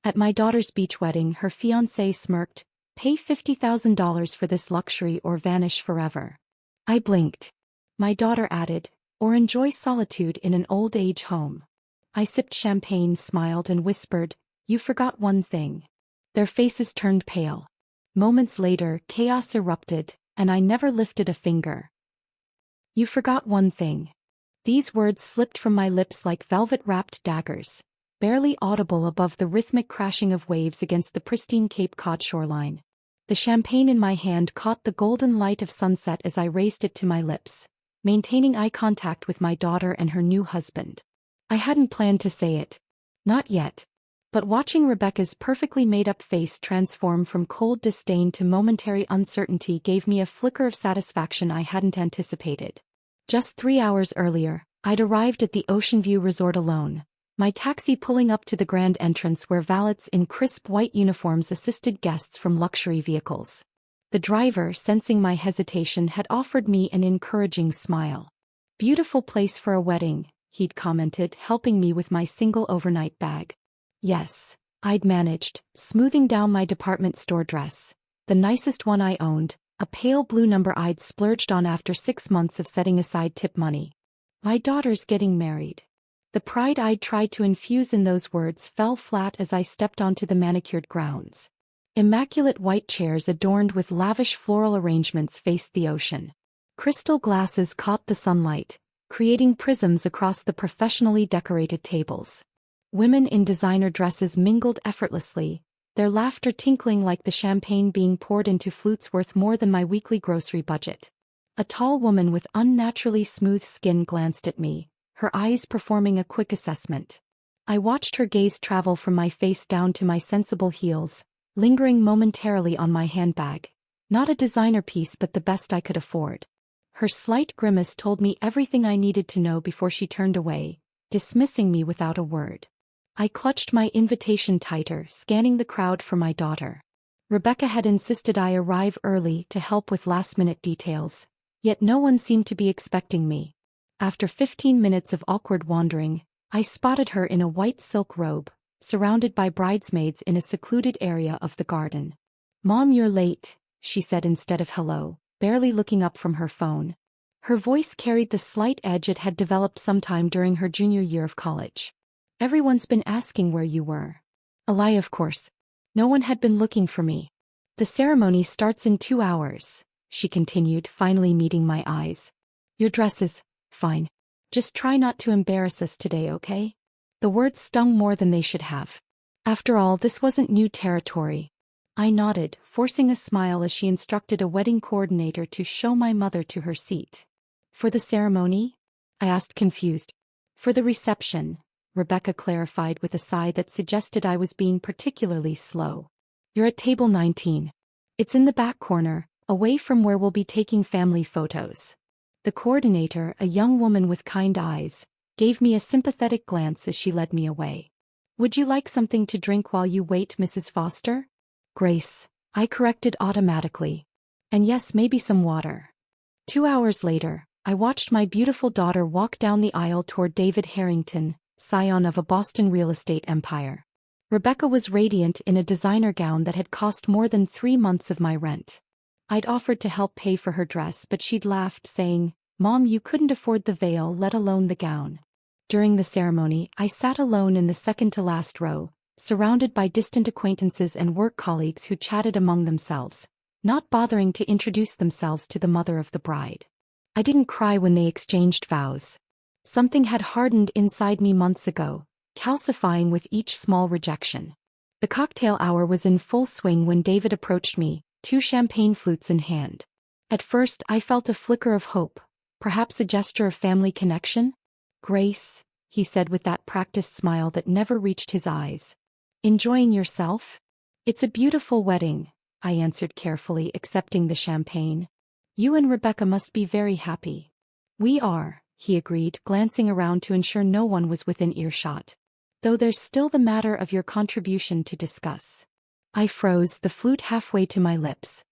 At my daughter's beach wedding, her fiancé smirked, "Pay $50,000 for this luxury or vanish forever." I blinked. My daughter added, "Or enjoy solitude in an old age home." I sipped champagne, smiled, and whispered, "You forgot one thing." Their faces turned pale. Moments later, chaos erupted, and I never lifted a finger. "You forgot one thing." These words slipped from my lips like velvet-wrapped daggers, barely audible above the rhythmic crashing of waves against the pristine Cape Cod shoreline. The champagne in my hand caught the golden light of sunset as I raised it to my lips, maintaining eye contact with my daughter and her new husband. I hadn't planned to say it. Not yet. But watching Rebecca's perfectly made-up face transform from cold disdain to momentary uncertainty gave me a flicker of satisfaction I hadn't anticipated. Just 3 hours earlier, I'd arrived at the Ocean View Resort alone, my taxi pulling up to the grand entrance where valets in crisp white uniforms assisted guests from luxury vehicles. The driver, sensing my hesitation, had offered me an encouraging smile. "Beautiful place for a wedding," he'd commented, helping me with my single overnight bag. Yes, I'd managed, smoothing down my department store dress, the nicest one I owned, a pale blue number I'd splurged on after 6 months of setting aside tip money. My daughter's getting married. The pride I'd tried to infuse in those words fell flat as I stepped onto the manicured grounds. Immaculate white chairs adorned with lavish floral arrangements faced the ocean. Crystal glasses caught the sunlight, creating prisms across the professionally decorated tables. Women in designer dresses mingled effortlessly, their laughter tinkling like the champagne being poured into flutes worth more than my weekly grocery budget. A tall woman with unnaturally smooth skin glanced at me, her eyes performing a quick assessment. I watched her gaze travel from my face down to my sensible heels, lingering momentarily on my handbag. Not a designer piece but the best I could afford. Her slight grimace told me everything I needed to know before she turned away, dismissing me without a word. I clutched my invitation tighter, scanning the crowd for my daughter. Rebecca had insisted I arrive early to help with last-minute details, yet no one seemed to be expecting me. After 15 minutes of awkward wandering, I spotted her in a white silk robe, surrounded by bridesmaids in a secluded area of the garden. "Mom, you're late," she said instead of hello, barely looking up from her phone. Her voice carried the slight edge it had developed sometime during her junior year of college. "Everyone's been asking where you were." A lie, of course. No one had been looking for me. "The ceremony starts in 2 hours, she continued, finally meeting my eyes. "Your dress is fine. Just try not to embarrass us today, okay?" The words stung more than they should have. After all, this wasn't new territory. I nodded, forcing a smile as she instructed a wedding coordinator to show my mother to her seat. "For the ceremony?" I asked, confused. "For the reception," Rebecca clarified with a sigh that suggested I was being particularly slow. "You're at table 19. It's in the back corner, away from where we'll be taking family photos." The coordinator, a young woman with kind eyes, gave me a sympathetic glance as she led me away. "Would you like something to drink while you wait, Mrs. Foster?" "Grace," I corrected automatically. "And yes, maybe some water." 2 hours later, I watched my beautiful daughter walk down the aisle toward David Harrington, scion of a Boston real estate empire. Rebecca was radiant in a designer gown that had cost more than 3 months of my rent. I'd offered to help pay for her dress, but she'd laughed, saying, "Mom, you couldn't afford the veil, let alone the gown." During the ceremony, I sat alone in the second-to-last row, surrounded by distant acquaintances and work colleagues who chatted among themselves, not bothering to introduce themselves to the mother of the bride. I didn't cry when they exchanged vows. Something had hardened inside me months ago, calcifying with each small rejection. The cocktail hour was in full swing when David approached me, 2 champagne flutes in hand. At first, I felt a flicker of hope, perhaps a gesture of family connection. "Grace," he said with that practiced smile that never reached his eyes. "Enjoying yourself?" "It's a beautiful wedding," I answered carefully, accepting the champagne. "You and Rebecca must be very happy." "We are," he agreed, glancing around to ensure no one was within earshot. "Though there's still the matter of your contribution to discuss." I froze, the flute halfway to my lips.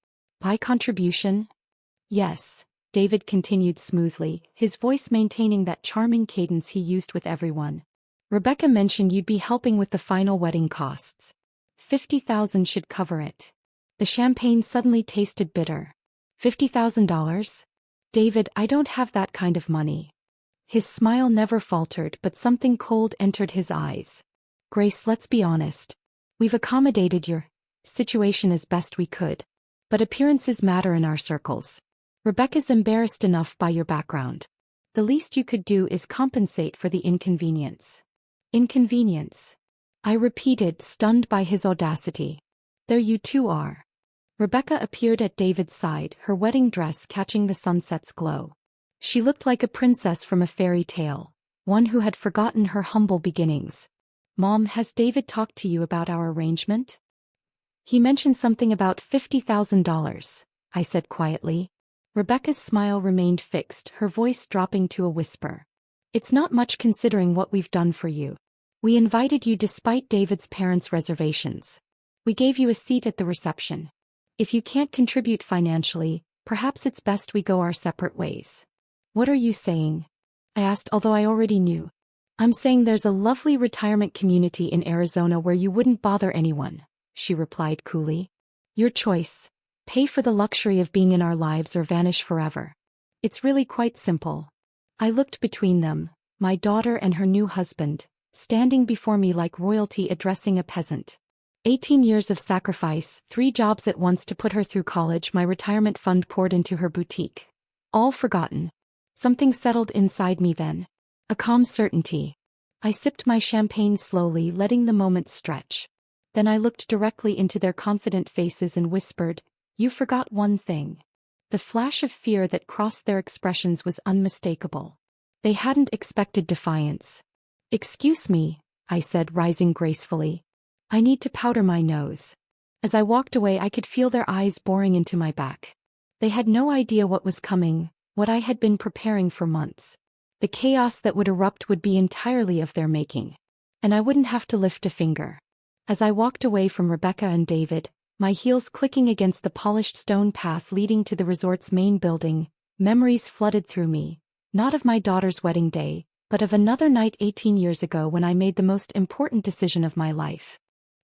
"My contribution?" "Yes," David continued smoothly, his voice maintaining that charming cadence he used with everyone. "Rebecca mentioned you'd be helping with the final wedding costs. $50,000 should cover it. The champagne suddenly tasted bitter. $50,000? David, I don't have that kind of money. His smile never faltered, but something cold entered his eyes. Grace, let's be honest. We've accommodated your situation as best we could. But appearances matter in our circles. Rebecca's embarrassed enough by your background. The least you could do is compensate for the inconvenience. Inconvenience? I repeated, stunned by his audacity. There you two are. Rebecca appeared at David's side, her wedding dress catching the sunset's glow. She looked like a princess from a fairy tale, one who had forgotten her humble beginnings. Mom, has David talked to you about our arrangement? He mentioned something about $50,000, I said quietly. Rebecca's smile remained fixed, her voice dropping to a whisper. It's not much considering what we've done for you. We invited you despite David's parents' reservations. We gave you a seat at the reception. If you can't contribute financially, perhaps it's best we go our separate ways. What are you saying? I asked, although I already knew. I'm saying there's a lovely retirement community in Arizona where you wouldn't bother anyone, she replied coolly. Your choice. Pay for the luxury of being in our lives or vanish forever. It's really quite simple. I looked between them, my daughter and her new husband, standing before me like royalty addressing a peasant. 18 years of sacrifice, 3 jobs at once to put her through college, my retirement fund poured into her boutique. All forgotten. Something settled inside me then. A calm certainty. I sipped my champagne slowly, letting the moment stretch. Then I looked directly into their confident faces and whispered, "You forgot one thing." The flash of fear that crossed their expressions was unmistakable. They hadn't expected defiance. "Excuse me," I said, rising gracefully. "I need to powder my nose." As I walked away, I could feel their eyes boring into my back. They had no idea what was coming, what I had been preparing for months. The chaos that would erupt would be entirely of their making. And I wouldn't have to lift a finger. As I walked away from Rebecca and David, my heels clicking against the polished stone path leading to the resort's main building, memories flooded through me, not of my daughter's wedding day, but of another night 18 years ago when I made the most important decision of my life.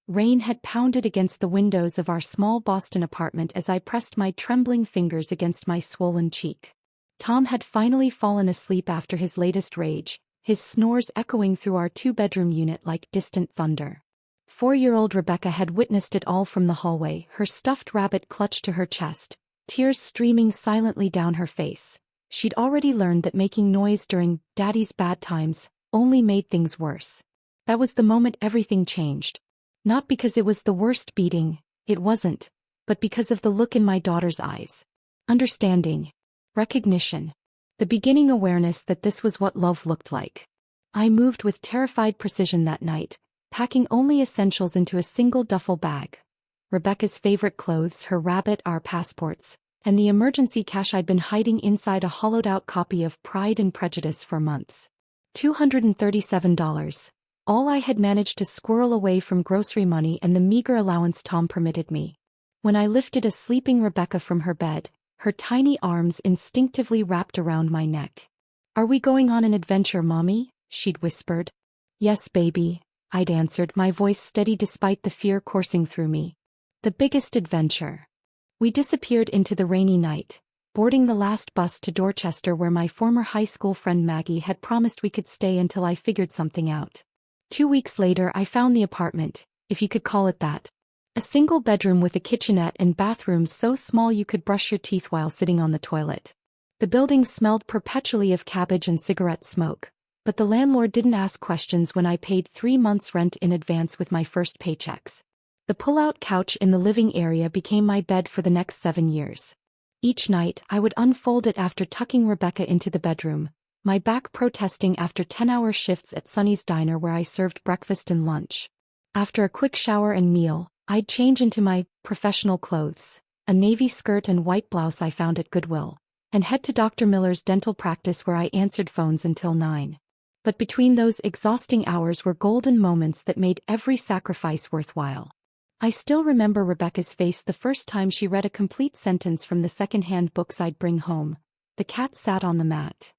Rain had pounded against the windows of our small Boston apartment as I pressed my trembling fingers against my swollen cheek. Tom had finally fallen asleep after his latest rage, his snores echoing through our 2-bedroom unit like distant thunder. 4-year-old Rebecca had witnessed it all from the hallway, her stuffed rabbit clutched to her chest, tears streaming silently down her face. She'd already learned that making noise during Daddy's bad times only made things worse. That was the moment everything changed. Not because it was the worst beating, it wasn't, but because of the look in my daughter's eyes. Understanding. Recognition. The beginning awareness that this was what love looked like. I moved with terrified precision that night, packing only essentials into a single duffel bag. Rebecca's favorite clothes, her rabbit, our passports, and the emergency cash I'd been hiding inside a hollowed-out copy of Pride and Prejudice for months. $237. All I had managed to squirrel away from grocery money and the meager allowance Tom permitted me. When I lifted a sleeping Rebecca from her bed, her tiny arms instinctively wrapped around my neck. "Are we going on an adventure, Mommy?" she'd whispered. "Yes, baby," I'd answered, my voice steady despite the fear coursing through me. "The biggest adventure." We disappeared into the rainy night, boarding the last bus to Dorchester where my former high school friend Maggie had promised we could stay until I figured something out. 2 weeks later I found the apartment, if you could call it that. A single bedroom with a kitchenette and bathrooms so small you could brush your teeth while sitting on the toilet. The building smelled perpetually of cabbage and cigarette smoke, but the landlord didn't ask questions when I paid 3 months' rent in advance with my first paychecks. The pull-out couch in the living area became my bed for the next 7 years. Each night I would unfold it after tucking Rebecca into the bedroom, my back protesting after 10-hour shifts at Sonny's Diner where I served breakfast and lunch. After a quick shower and meal, I'd change into my professional clothes, a navy skirt and white blouse I found at Goodwill, and head to Dr. Miller's dental practice where I answered phones until 9. But between those exhausting hours were golden moments that made every sacrifice worthwhile. I still remember Rebecca's face the first time she read a complete sentence from the second-hand books I'd bring home. The cat sat on the mat.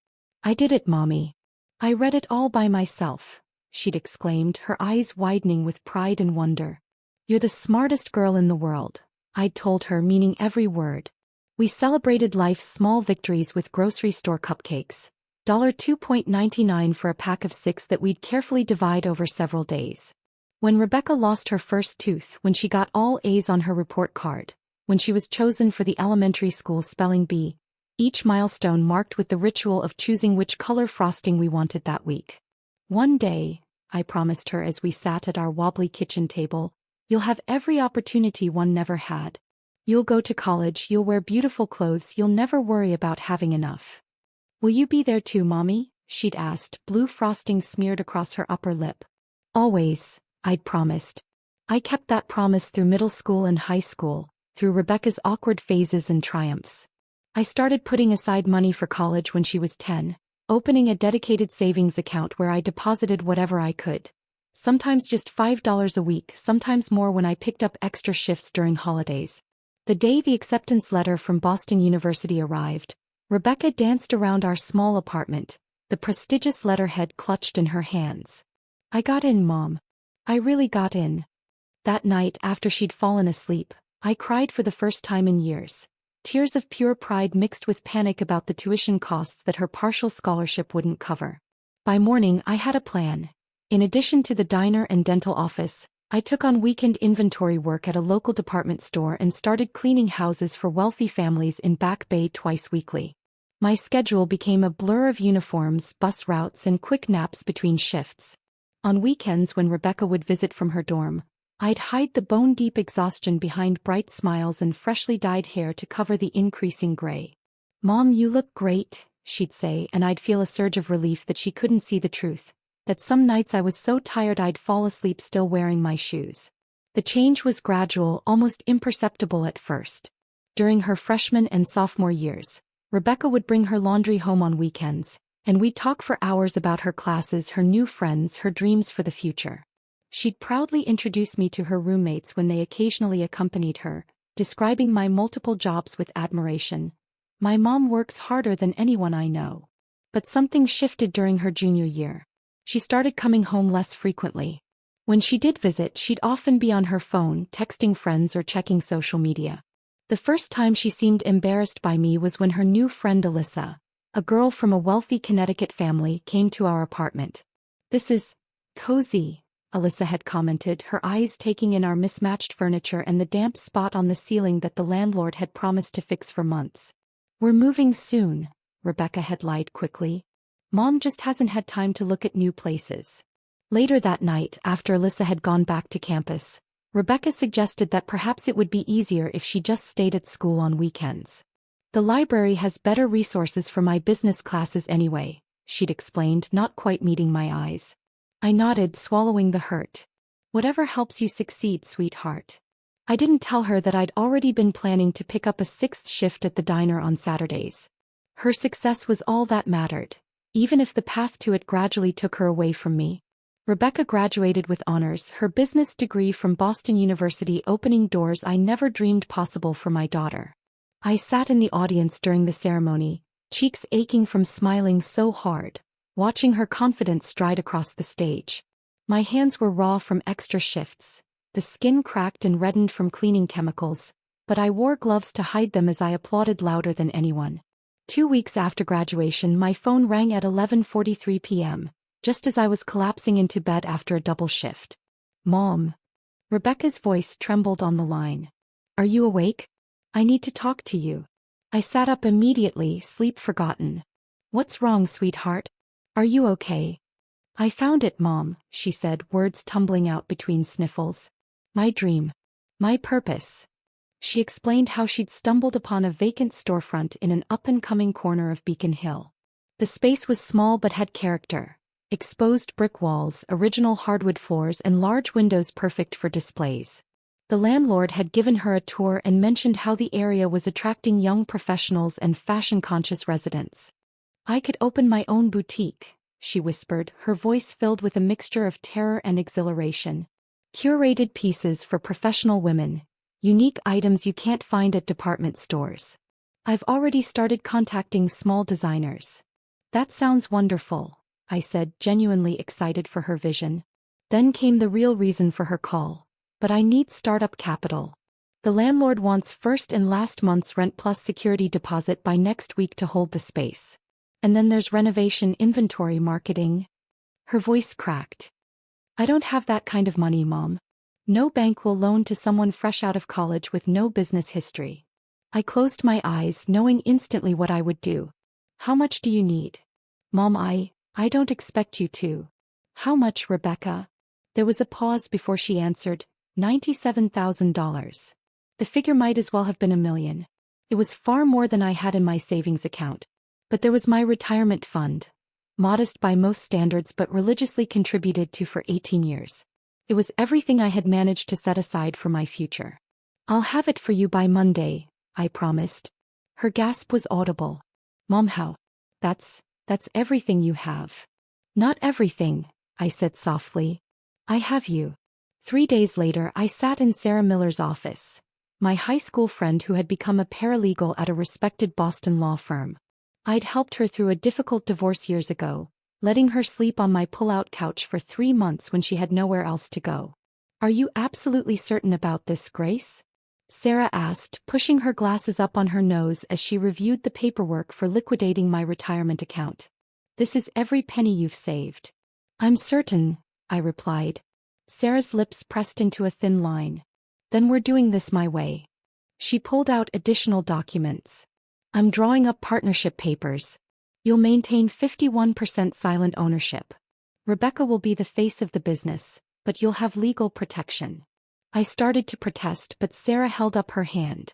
"I did it, Mommy. I read it all by myself," she'd exclaimed, her eyes widening with pride and wonder. You're the smartest girl in the world, I'd told her, meaning every word. We celebrated life's small victories with grocery store cupcakes, $2.99 for a pack of 6 that we'd carefully divide over several days. When Rebecca lost her first tooth, when she got all A's on her report card, when she was chosen for the elementary school spelling bee, each milestone marked with the ritual of choosing which color frosting we wanted that week. One day, I promised her as we sat at our wobbly kitchen table, you'll have every opportunity one never had. You'll go to college, you'll wear beautiful clothes, you'll never worry about having enough. Will you be there too, Mommy? She'd asked, blue frosting smeared across her upper lip. Always, I'd promised. I kept that promise through middle school and high school, through Rebecca's awkward phases and triumphs. I started putting aside money for college when she was 10, opening a dedicated savings account where I deposited whatever I could. Sometimes just $5 a week, sometimes more when I picked up extra shifts during holidays. The day the acceptance letter from Boston University arrived, Rebecca danced around our small apartment, the prestigious letterhead clutched in her hands. I got in, Mom. I really got in. That night, after she'd fallen asleep, I cried for the first time in years. Tears of pure pride mixed with panic about the tuition costs that her partial scholarship wouldn't cover. By morning, I had a plan. In addition to the diner and dental office, I took on weekend inventory work at a local department store and started cleaning houses for wealthy families in Back Bay twice weekly. My schedule became a blur of uniforms, bus routes, and quick naps between shifts. On weekends, when Rebecca would visit from her dorm, I'd hide the bone-deep exhaustion behind bright smiles and freshly dyed hair to cover the increasing gray. Mom, you look great, she'd say, and I'd feel a surge of relief that she couldn't see the truth, that some nights I was so tired I'd fall asleep still wearing my shoes. The change was gradual, almost imperceptible at first. During her freshman and sophomore years, Rebecca would bring her laundry home on weekends, and we'd talk for hours about her classes, her new friends, her dreams for the future. She'd proudly introduce me to her roommates when they occasionally accompanied her, describing my multiple jobs with admiration. My mom works harder than anyone I know. But something shifted during her junior year. She started coming home less frequently. When she did visit, she'd often be on her phone, texting friends or checking social media. The first time she seemed embarrassed by me was when her new friend Alyssa, a girl from a wealthy Connecticut family, came to our apartment. "This is cozy," Alyssa had commented, her eyes taking in our mismatched furniture and the damp spot on the ceiling that the landlord had promised to fix for months. "We're moving soon," Rebecca had lied quickly. "Mom just hasn't had time to look at new places." Later that night, after Alyssa had gone back to campus, Rebecca suggested that perhaps it would be easier if she just stayed at school on weekends. "The library has better resources for my business classes anyway," she'd explained, not quite meeting my eyes. I nodded, swallowing the hurt. "Whatever helps you succeed, sweetheart." I didn't tell her that I'd already been planning to pick up a 6th shift at the diner on Saturdays. Her success was all that mattered, even if the path to it gradually took her away from me. Rebecca graduated with honors, her business degree from Boston University opening doors I never dreamed possible for my daughter. I sat in the audience during the ceremony, cheeks aching from smiling so hard, watching her confidence stride across the stage. My hands were raw from extra shifts, the skin cracked and reddened from cleaning chemicals, but I wore gloves to hide them as I applauded louder than anyone. 2 weeks after graduation, my phone rang at 11:43 p.m., just as I was collapsing into bed after a double shift. "Mom." Rebecca's voice trembled on the line. "Are you awake? I need to talk to you." I sat up immediately, sleep forgotten. "What's wrong, sweetheart? Are you okay?" "I found it, Mom," she said, words tumbling out between sniffles. "My dream. My purpose." She explained how she'd stumbled upon a vacant storefront in an up-and-coming corner of Beacon Hill. The space was small but had character. Exposed brick walls, original hardwood floors, and large windows perfect for displays. The landlord had given her a tour and mentioned how the area was attracting young professionals and fashion-conscious residents. "I could open my own boutique," she whispered, her voice filled with a mixture of terror and exhilaration. "Curated pieces for professional women, unique items you can't find at department stores. I've already started contacting small designers." "That sounds wonderful," I said, genuinely excited for her vision. Then came the real reason for her call. But I need startup capital. The landlord wants first and last month's rent plus security deposit by next week to hold the space. And then there's renovation, inventory, marketing. Her voice cracked. I don't have that kind of money, Mom. No bank will loan to someone fresh out of college with no business history. I closed my eyes, knowing instantly what I would do. How much do you need? Mom, I don't expect you to. How much, Rebecca? There was a pause before she answered, $97,000. The figure might as well have been $1 million. It was far more than I had in my savings account. But there was my retirement fund. Modest by most standards but religiously contributed to for 18 years. It was everything I had managed to set aside for my future. I'll have it for you by Monday, I promised. Her gasp was audible. Mom, how? That's everything you have. Not everything, I said softly. I have you. 3 days later I sat in Sarah Miller's office, my high school friend who had become a paralegal at a respected Boston law firm. I'd helped her through a difficult divorce years ago, letting her sleep on my pull-out couch for 3 months when she had nowhere else to go. Are you absolutely certain about this, Grace? Sarah asked, pushing her glasses up on her nose as she reviewed the paperwork for liquidating my retirement account. This is every penny you've saved. I'm certain, I replied. Sarah's lips pressed into a thin line. Then we're doing this my way. She pulled out additional documents. I'm drawing up partnership papers. You'll maintain 51% silent ownership. Rebecca will be the face of the business, but you'll have legal protection. I started to protest, but Sarah held up her hand.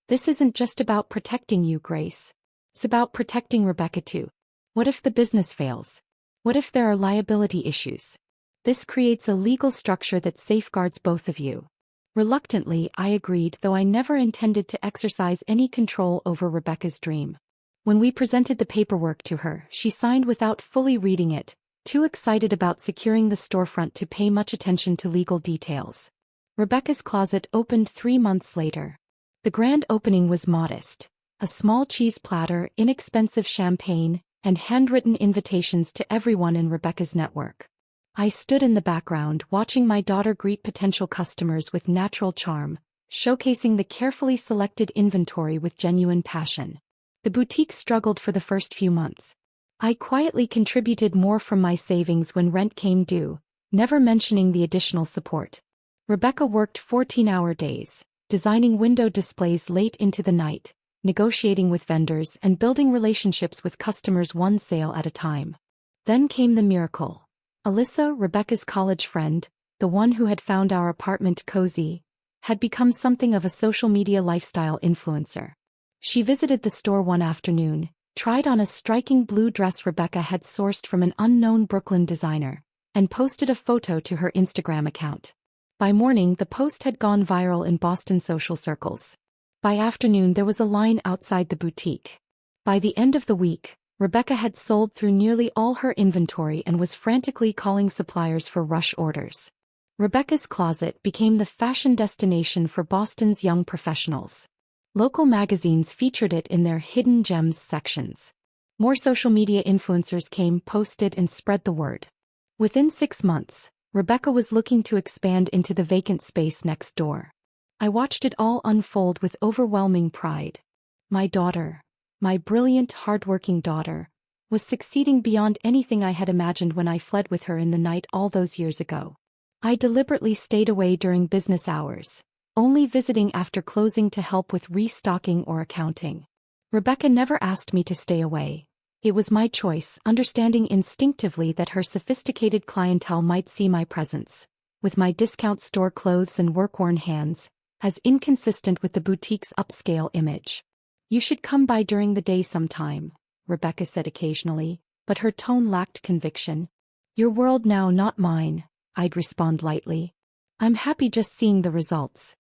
This isn't just about protecting you, Grace. It's about protecting Rebecca too. What if the business fails? What if there are liability issues? This creates a legal structure that safeguards both of you. Reluctantly, I agreed, though I never intended to exercise any control over Rebecca's dream. When we presented the paperwork to her, she signed without fully reading it, too excited about securing the storefront to pay much attention to legal details. Rebecca's closet opened 3 months later. The grand opening was modest. A small cheese platter, inexpensive champagne, and handwritten invitations to everyone in Rebecca's network. I stood in the background watching my daughter greet potential customers with natural charm, showcasing the carefully selected inventory with genuine passion. The boutique struggled for the first few months. I quietly contributed more from my savings when rent came due, never mentioning the additional support. Rebecca worked 14-hour days, designing window displays late into the night, negotiating with vendors and building relationships with customers one sale at a time. Then came the miracle. Alyssa, Rebecca's college friend, the one who had found our apartment cozy, had become something of a social media lifestyle influencer. She visited the store one afternoon, tried on a striking blue dress Rebecca had sourced from an unknown Brooklyn designer, and posted a photo to her Instagram account. By morning, the post had gone viral in Boston social circles. By afternoon, there was a line outside the boutique. By the end of the week, Rebecca had sold through nearly all her inventory and was frantically calling suppliers for rush orders. Rebecca's closet became the fashion destination for Boston's young professionals. Local magazines featured it in their hidden gems sections. More social media influencers came, posted, and spread the word. Within 6 months, Rebecca was looking to expand into the vacant space next door. I watched it all unfold with overwhelming pride. My daughter, my brilliant, hardworking daughter, was succeeding beyond anything I had imagined when I fled with her in the night all those years ago. I deliberately stayed away during business hours, only visiting after closing to help with restocking or accounting. Rebecca never asked me to stay away. It was my choice, understanding instinctively that her sophisticated clientele might see my presence, with my discount store clothes and work-worn hands, as inconsistent with the boutique's upscale image. You should come by during the day sometime, Rebecca said occasionally, but her tone lacked conviction. Your world now, not mine, I'd respond lightly. I'm happy just seeing the results.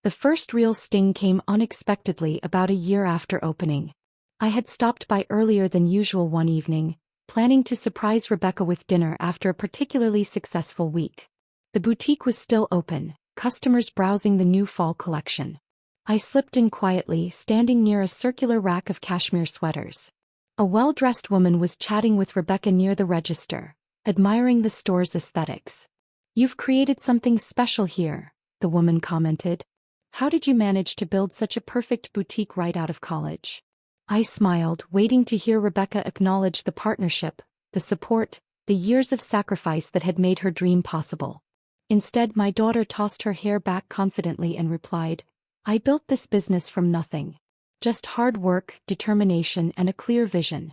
The first real sting came unexpectedly about a year after opening. I had stopped by earlier than usual one evening, planning to surprise Rebecca with dinner after a particularly successful week. The boutique was still open, customers browsing the new fall collection. I slipped in quietly, standing near a circular rack of cashmere sweaters. A well-dressed woman was chatting with Rebecca near the register, admiring the store's aesthetics. You've created something special here, the woman commented. How did you manage to build such a perfect boutique right out of college? I smiled, waiting to hear Rebecca acknowledge the partnership, the support, the years of sacrifice that had made her dream possible. Instead, my daughter tossed her hair back confidently and replied, I built this business from nothing. Just hard work, determination, and a clear vision.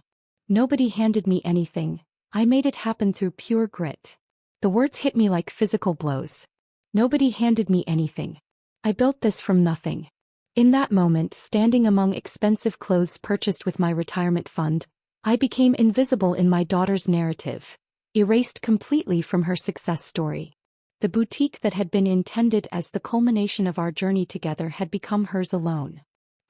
Nobody handed me anything. I made it happen through pure grit. The words hit me like physical blows. Nobody handed me anything. I built this from nothing. In that moment, standing among expensive clothes purchased with my retirement fund, I became invisible in my daughter's narrative, erased completely from her success story. The boutique that had been intended as the culmination of our journey together had become hers alone.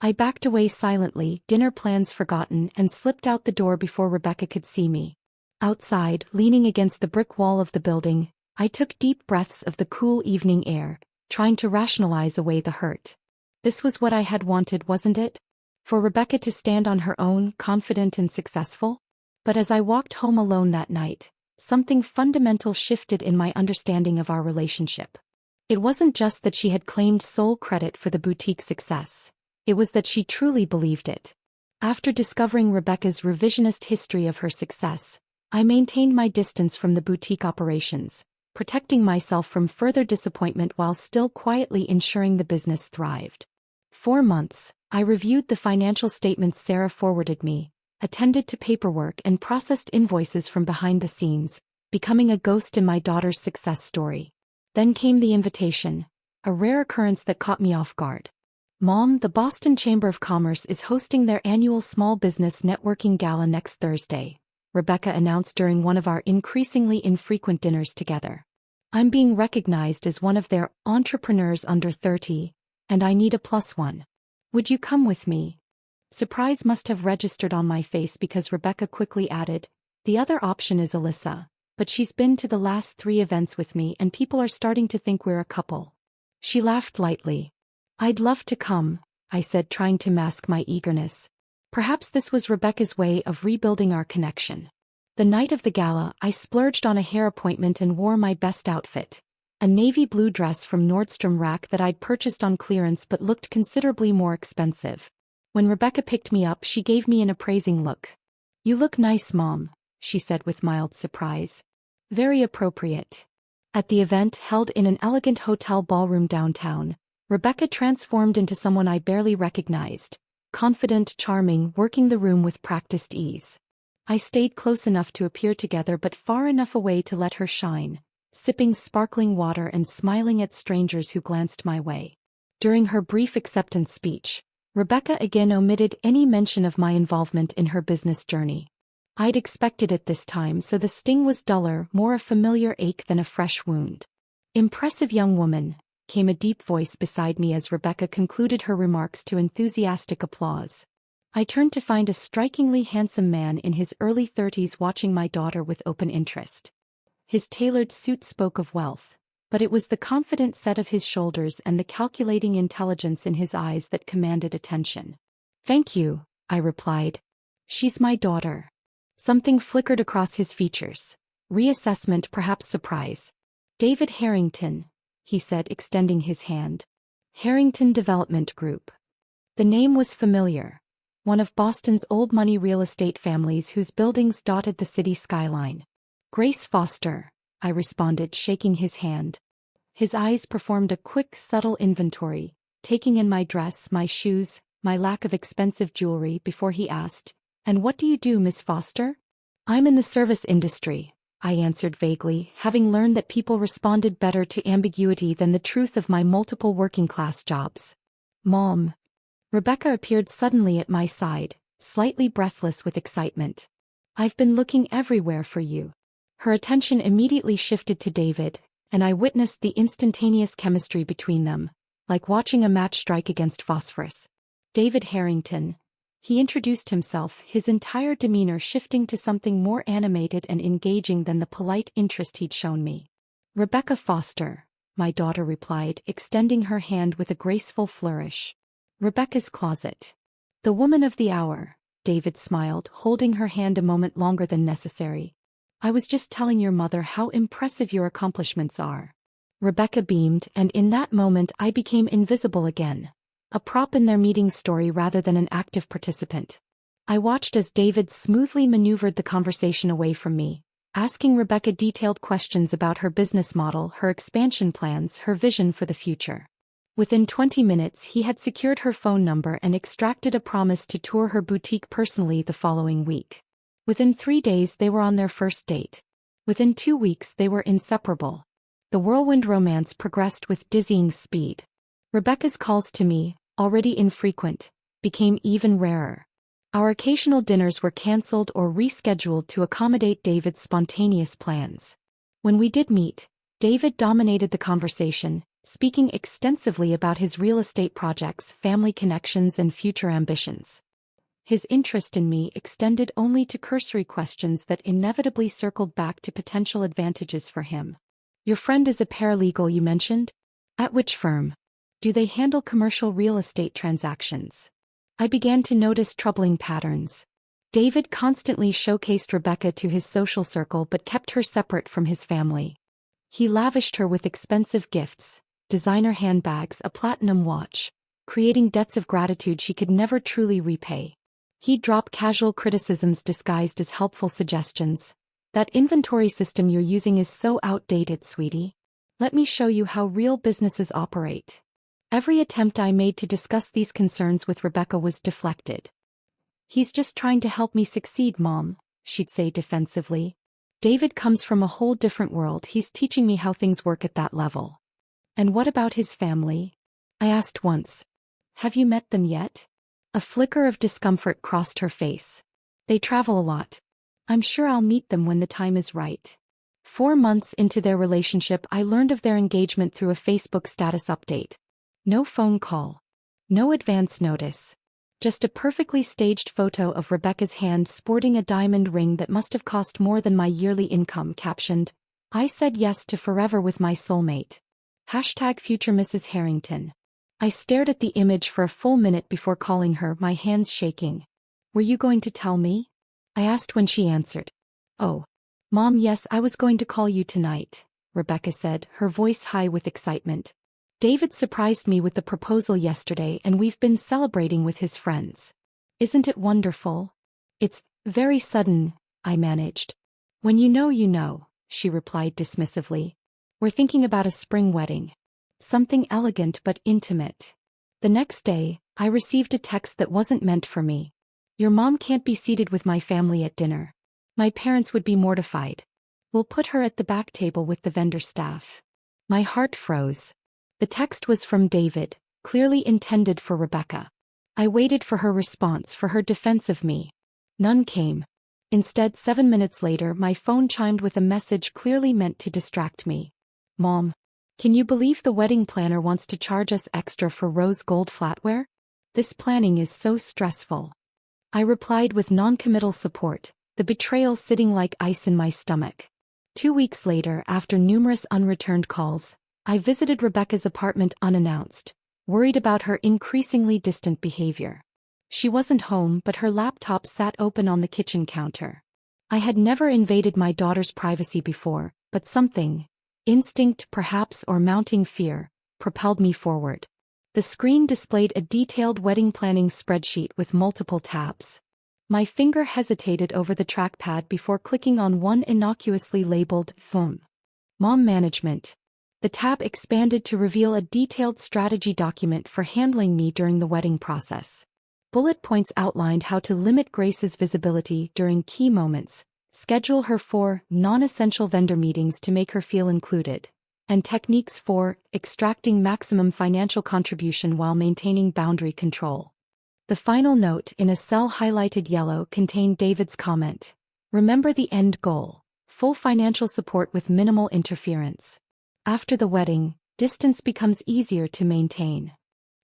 I backed away silently, dinner plans forgotten, and slipped out the door before Rebecca could see me. Outside, leaning against the brick wall of the building, I took deep breaths of the cool evening air, trying to rationalize away the hurt. This was what I had wanted, wasn't it? For Rebecca to stand on her own, confident and successful? But as I walked home alone that night, something fundamental shifted in my understanding of our relationship. It wasn't just that she had claimed sole credit for the boutique success. It was that she truly believed it. After discovering Rebecca's revisionist history of her success, I maintained my distance from the boutique operations, protecting myself from further disappointment while still quietly ensuring the business thrived. 4 months, I reviewed the financial statements Sarah forwarded me, attended to paperwork and processed invoices from behind the scenes, becoming a ghost in my daughter's success story. Then came the invitation, a rare occurrence that caught me off guard. Mom, the Boston Chamber of Commerce is hosting their annual Small Business Networking Gala next Thursday, Rebecca announced during one of our increasingly infrequent dinners together. I'm being recognized as one of their entrepreneurs under 30, and I need a +1. Would you come with me? Surprise must have registered on my face because Rebecca quickly added, the other option is Alyssa, but she's been to the last 3 events with me and people are starting to think we're a couple. She laughed lightly. I'd love to come, I said, trying to mask my eagerness. Perhaps this was Rebecca's way of rebuilding our connection. The night of the gala, I splurged on a hair appointment and wore my best outfit, a navy blue dress from Nordstrom Rack that I'd purchased on clearance but looked considerably more expensive. When Rebecca picked me up, she gave me an appraising look. You look nice, Mom, she said with mild surprise. Very appropriate. At the event held in an elegant hotel ballroom downtown, Rebecca transformed into someone I barely recognized, confident, charming, working the room with practiced ease. I stayed close enough to appear together but far enough away to let her shine, sipping sparkling water and smiling at strangers who glanced my way. During her brief acceptance speech, Rebecca again omitted any mention of my involvement in her business journey. I'd expected it this time, so the sting was duller, more a familiar ache than a fresh wound. Impressive young woman, came a deep voice beside me as Rebecca concluded her remarks to enthusiastic applause. I turned to find a strikingly handsome man in his early 30s watching my daughter with open interest. His tailored suit spoke of wealth, but it was the confident set of his shoulders and the calculating intelligence in his eyes that commanded attention. Thank you, I replied. She's my daughter. Something flickered across his features. Reassessment, perhaps surprise. David Harrington, he said, extending his hand. Harrington Development Group. The name was familiar. One of Boston's old money real estate families whose buildings dotted the city skyline. Grace Foster, I responded, shaking his hand. His eyes performed a quick, subtle inventory, taking in my dress, my shoes, my lack of expensive jewelry before he asked, "And what do you do, Miss Foster?" "I'm in the service industry," I answered vaguely, having learned that people responded better to ambiguity than the truth of my multiple working-class jobs. "Mom." Rebecca appeared suddenly at my side, slightly breathless with excitement. "I've been looking everywhere for you." Her attention immediately shifted to David, and I witnessed the instantaneous chemistry between them, like watching a match strike against phosphorus. David Harrington. He introduced himself, his entire demeanor shifting to something more animated and engaging than the polite interest he'd shown me. "Rebecca Foster," my daughter replied, extending her hand with a graceful flourish. "Rebecca's closet." "The woman of the hour," David smiled, holding her hand a moment longer than necessary. "I was just telling your mother how impressive your accomplishments are." Rebecca beamed, and in that moment I became invisible again. A prop in their meeting story rather than an active participant. I watched as David smoothly maneuvered the conversation away from me, asking Rebecca detailed questions about her business model, her expansion plans, her vision for the future. Within 20 minutes he had secured her phone number and extracted a promise to tour her boutique personally the following week. Within 3 days they were on their first date. Within 2 weeks they were inseparable. The whirlwind romance progressed with dizzying speed. Rebecca's calls to me, already infrequent, became even rarer. Our occasional dinners were cancelled or rescheduled to accommodate David's spontaneous plans. When we did meet, David dominated the conversation, speaking extensively about his real estate projects, family connections, and future ambitions. His interest in me extended only to cursory questions that inevitably circled back to potential advantages for him. Your friend is a paralegal, you mentioned? At which firm? Do they handle commercial real estate transactions? I began to notice troubling patterns. David constantly showcased Rebecca to his social circle but kept her separate from his family. He lavished her with expensive gifts, designer handbags, a platinum watch, creating debts of gratitude she could never truly repay. He'd drop casual criticisms disguised as helpful suggestions. That inventory system you're using is so outdated, sweetie. Let me show you how real businesses operate. Every attempt I made to discuss these concerns with Rebecca was deflected. He's just trying to help me succeed, Mom, she'd say defensively. David comes from a whole different world. He's teaching me how things work at that level. And what about his family? I asked once. Have you met them yet? A flicker of discomfort crossed her face. They travel a lot. I'm sure I'll meet them when the time is right. 4 months into their relationship, I learned of their engagement through a Facebook status update. No phone call. No advance notice. Just a perfectly staged photo of Rebecca's hand sporting a diamond ring that must have cost more than my yearly income, captioned, I said yes to forever with my soulmate. #future Mrs. Harrington. I stared at the image for a full minute before calling her, my hands shaking. Were you going to tell me? I asked when she answered. Oh. Mom, yes, I was going to call you tonight, Rebecca said, her voice high with excitement. David surprised me with the proposal yesterday and we've been celebrating with his friends. Isn't it wonderful? It's very sudden, I managed. When you know, she replied dismissively. We're thinking about a spring wedding. Something elegant but intimate. The next day, I received a text that wasn't meant for me. Your mom can't be seated with my family at dinner. My parents would be mortified. We'll put her at the back table with the vendor staff. My heart froze. The text was from David, clearly intended for Rebecca. I waited for her response, for her defense of me. None came. Instead, 7 minutes later, my phone chimed with a message clearly meant to distract me. Mom, can you believe the wedding planner wants to charge us extra for rose gold flatware? This planning is so stressful. I replied with non-committal support, the betrayal sitting like ice in my stomach. 2 weeks later, after numerous unreturned calls, I visited Rebecca's apartment unannounced, worried about her increasingly distant behavior. She wasn't home, but her laptop sat open on the kitchen counter. I had never invaded my daughter's privacy before, but something, instinct perhaps or mounting fear, propelled me forward. The screen displayed a detailed wedding planning spreadsheet with multiple tabs. My finger hesitated over the trackpad before clicking on one innocuously labeled Phone. Mom Management. The tab expanded to reveal a detailed strategy document for handling me during the wedding process. Bullet points outlined how to limit Grace's visibility during key moments, schedule her for non-essential vendor meetings to make her feel included, and techniques for extracting maximum financial contribution while maintaining boundary control. The final note in a cell highlighted yellow contained David's comment. Remember the end goal: full financial support with minimal interference. After the wedding, distance becomes easier to maintain.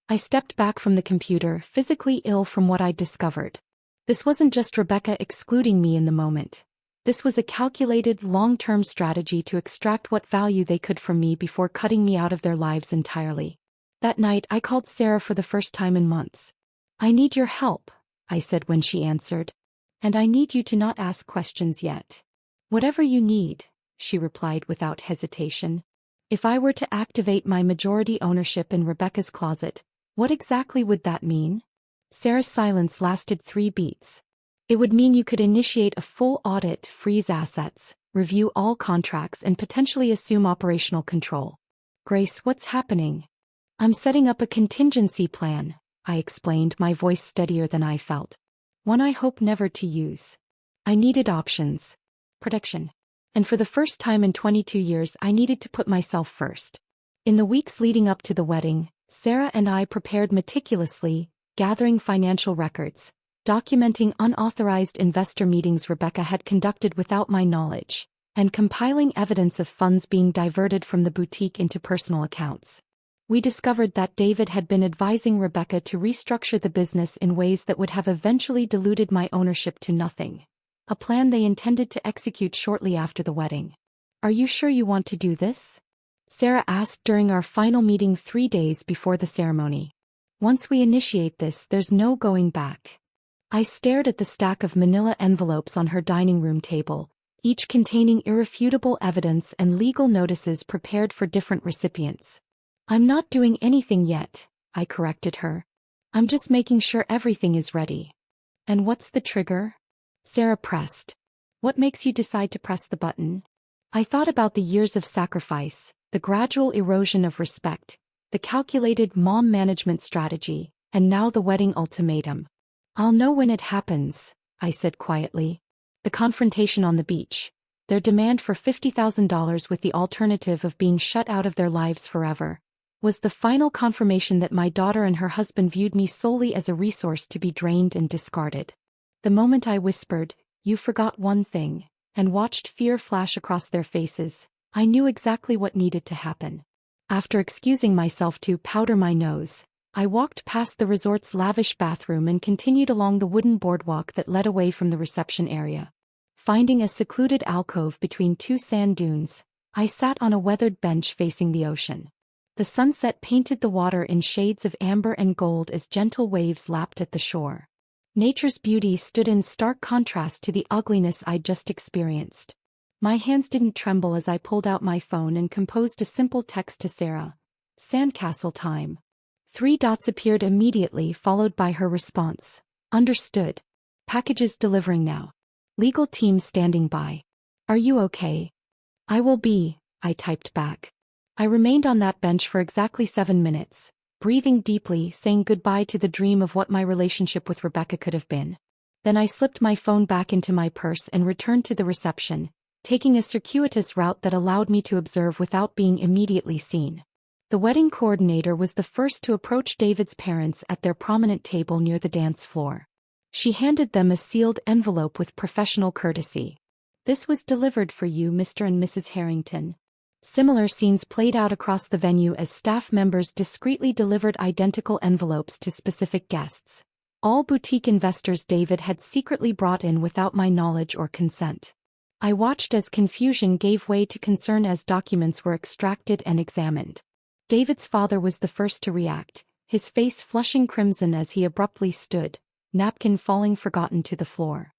I stepped back from the computer, physically ill from what I'd discovered. This wasn't just Rebecca excluding me in the moment. This was a calculated, long-term strategy to extract what value they could from me before cutting me out of their lives entirely. That night, I called Sarah for the first time in months. I need your help, I said when she answered. And I need you to not ask questions yet. Whatever you need, she replied without hesitation. If I were to activate my majority ownership in Rebecca's closet, what exactly would that mean? Sarah's silence lasted 3 beats. It would mean you could initiate a full audit, freeze assets, review all contracts, and potentially assume operational control. Grace, what's happening? I'm setting up a contingency plan, I explained, my voice steadier than I felt. One I hope never to use. I needed options. Protection. And for the first time in 22 years, I needed to put myself first. In the weeks leading up to the wedding, Sarah and I prepared meticulously, gathering financial records, documenting unauthorized investor meetings Rebecca had conducted without my knowledge, and compiling evidence of funds being diverted from the boutique into personal accounts. We discovered that David had been advising Rebecca to restructure the business in ways that would have eventually diluted my ownership to nothing. A plan they intended to execute shortly after the wedding. Are you sure you want to do this? Sarah asked during our final meeting 3 days before the ceremony. Once we initiate this, there's no going back. I stared at the stack of manila envelopes on her dining room table, each containing irrefutable evidence and legal notices prepared for different recipients. I'm not doing anything yet, I corrected her. I'm just making sure everything is ready. And what's the trigger? Sarah pressed. What makes you decide to press the button? I thought about the years of sacrifice, the gradual erosion of respect, the calculated mom management strategy, and now the wedding ultimatum. I'll know when it happens, I said quietly. The confrontation on the beach, their demand for $50,000 with the alternative of being shut out of their lives forever, was the final confirmation that my daughter and her husband viewed me solely as a resource to be drained and discarded. The moment I whispered, "You forgot one thing," and watched fear flash across their faces, I knew exactly what needed to happen. After excusing myself to powder my nose, I walked past the resort's lavish bathroom and continued along the wooden boardwalk that led away from the reception area. Finding a secluded alcove between 2 sand dunes, I sat on a weathered bench facing the ocean. The sunset painted the water in shades of amber and gold as gentle waves lapped at the shore. Nature's beauty stood in stark contrast to the ugliness I'd just experienced. My hands didn't tremble as I pulled out my phone and composed a simple text to Sarah. Sandcastle time. 3 dots appeared immediately, followed by her response. Understood. Packages delivering now. Legal team standing by. Are you okay? I will be, I typed back. I remained on that bench for exactly 7 minutes, breathing deeply, saying goodbye to the dream of what my relationship with Rebecca could have been. Then I slipped my phone back into my purse and returned to the reception, taking a circuitous route that allowed me to observe without being immediately seen. The wedding coordinator was the first to approach David's parents at their prominent table near the dance floor. She handed them a sealed envelope with professional courtesy. This was delivered for you, Mr. and Mrs. Harrington. Similar scenes played out across the venue as staff members discreetly delivered identical envelopes to specific guests. All boutique investors David had secretly brought in without my knowledge or consent. I watched as confusion gave way to concern as documents were extracted and examined. David's father was the first to react, his face flushing crimson as he abruptly stood, napkin falling forgotten to the floor.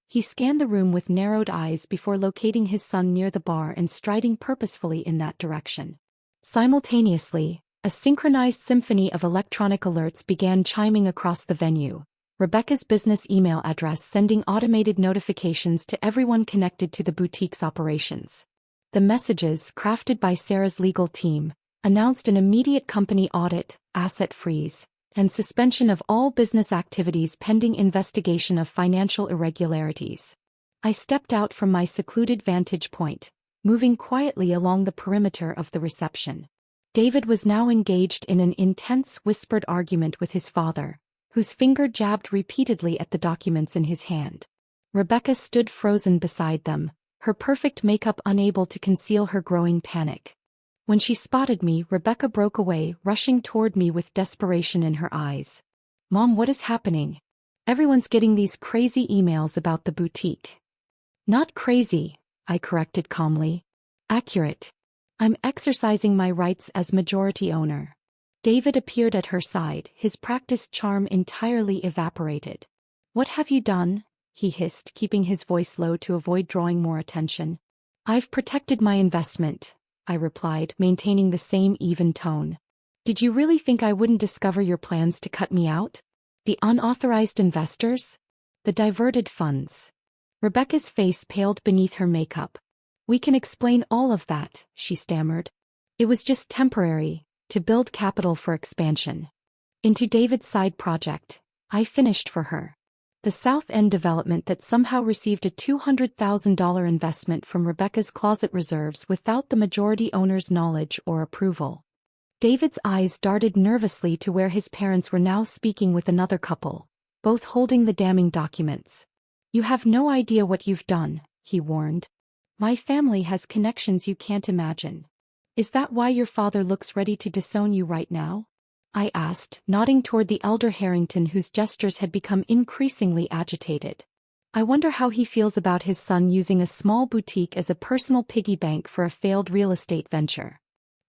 He scanned the room with narrowed eyes before locating his son near the bar and striding purposefully in that direction. Simultaneously, a synchronized symphony of electronic alerts began chiming across the venue, Rebecca's business email address sending automated notifications to everyone connected to the boutique's operations. The messages, crafted by Sarah's legal team, announced an immediate company audit, asset freeze, and suspension of all business activities pending investigation of financial irregularities. I stepped out from my secluded vantage point, moving quietly along the perimeter of the reception. David was now engaged in an intense whispered argument with his father, whose finger jabbed repeatedly at the documents in his hand. Rebecca stood frozen beside them, her perfect makeup unable to conceal her growing panic. When she spotted me, Rebecca broke away, rushing toward me with desperation in her eyes. Mom, what is happening? Everyone's getting these crazy emails about the boutique. Not crazy, I corrected calmly. Accurate. I'm exercising my rights as majority owner. David appeared at her side, his practiced charm entirely evaporated. What have you done? He hissed, keeping his voice low to avoid drawing more attention. I've protected my investment, I replied, maintaining the same even tone. Did you really think I wouldn't discover your plans to cut me out? The unauthorized investors? The diverted funds? Rebecca's face paled beneath her makeup. We can explain all of that, she stammered. It was just temporary, to build capital for expansion. Into David's side project, I finished for her. The South End development that somehow received a $200,000 investment from Rebecca's closet reserves without the majority owner's knowledge or approval. David's eyes darted nervously to where his parents were now speaking with another couple, both holding the damning documents. You have no idea what you've done, he warned. My family has connections you can't imagine. Is that why your father looks ready to disown you right now? I asked, nodding toward the elder Harrington whose gestures had become increasingly agitated. I wonder how he feels about his son using a small boutique as a personal piggy bank for a failed real estate venture.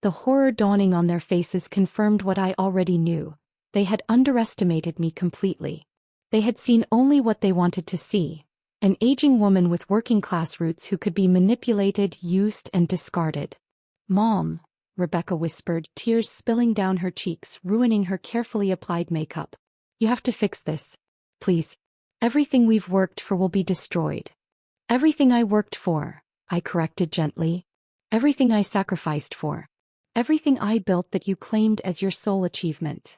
The horror dawning on their faces confirmed what I already knew. They had underestimated me completely. They had seen only what they wanted to see. An aging woman with working-class roots who could be manipulated, used, and discarded. Mom, Rebecca whispered, tears spilling down her cheeks, ruining her carefully applied makeup. You have to fix this. Please. Everything we've worked for will be destroyed. Everything I worked for, I corrected gently. Everything I sacrificed for. Everything I built that you claimed as your sole achievement.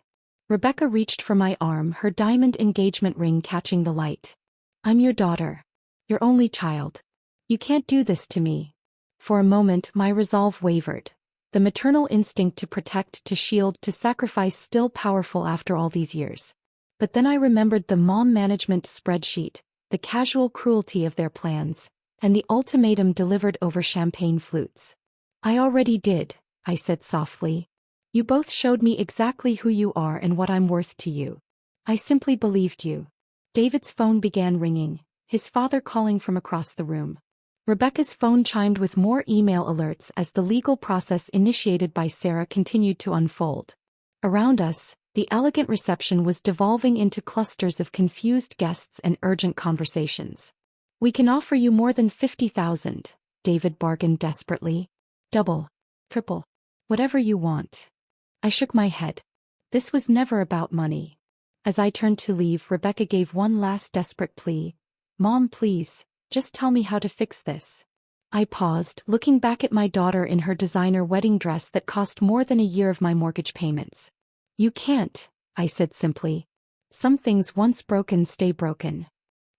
Rebecca reached for my arm, her diamond engagement ring catching the light. I'm your daughter. Your only child. You can't do this to me. For a moment my resolve wavered. The maternal instinct to protect, to shield, to sacrifice still powerful after all these years. But then I remembered the mom management spreadsheet, the casual cruelty of their plans, and the ultimatum delivered over champagne flutes. I already did, I said softly. You both showed me exactly who you are and what I'm worth to you. I simply believed you. David's phone began ringing, his father calling from across the room. Rebecca's phone chimed with more email alerts as the legal process initiated by Sarah continued to unfold. Around us, the elegant reception was devolving into clusters of confused guests and urgent conversations. We can offer you more than 50,000, David bargained desperately. Double, triple, whatever you want. I shook my head. This was never about money. As I turned to leave, Rebecca gave one last desperate plea. Mom, please. Just tell me how to fix this. I paused, looking back at my daughter in her designer wedding dress that cost more than a year of my mortgage payments. You can't, I said simply. Some things once broken stay broken.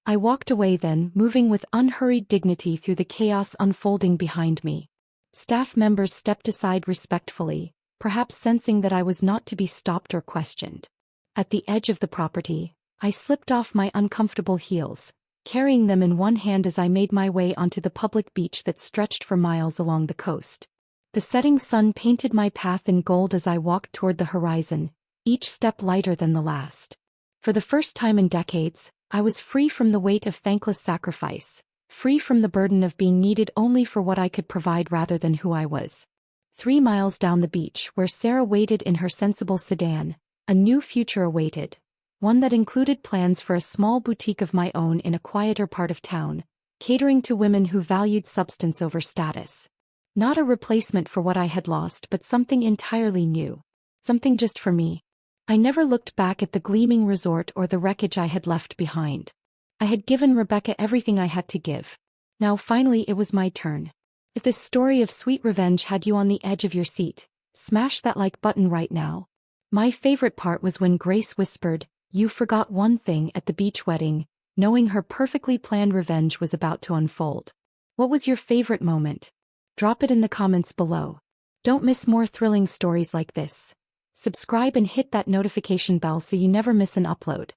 I walked away then, moving with unhurried dignity through the chaos unfolding behind me. Staff members stepped aside respectfully, perhaps sensing that I was not to be stopped or questioned. At the edge of the property, I slipped off my uncomfortable heels, carrying them in one hand as I made my way onto the public beach that stretched for miles along the coast. The setting sun painted my path in gold as I walked toward the horizon, each step lighter than the last. For the first time in decades, I was free from the weight of thankless sacrifice, free from the burden of being needed only for what I could provide rather than who I was. 3 miles down the beach, where Sarah waited in her sensible sedan, a new future awaited. One that included plans for a small boutique of my own in a quieter part of town, catering to women who valued substance over status. Not a replacement for what I had lost, but something entirely new. Something just for me. I never looked back at the gleaming resort or the wreckage I had left behind. I had given Rebecca everything I had to give. Now finally it was my turn. If this story of sweet revenge had you on the edge of your seat, smash that like button right now. My favorite part was when Grace whispered, "You forgot one thing" at the beach wedding, knowing her perfectly planned revenge was about to unfold. What was your favorite moment? Drop it in the comments below. Don't miss more thrilling stories like this. Subscribe and hit that notification bell so you never miss an upload.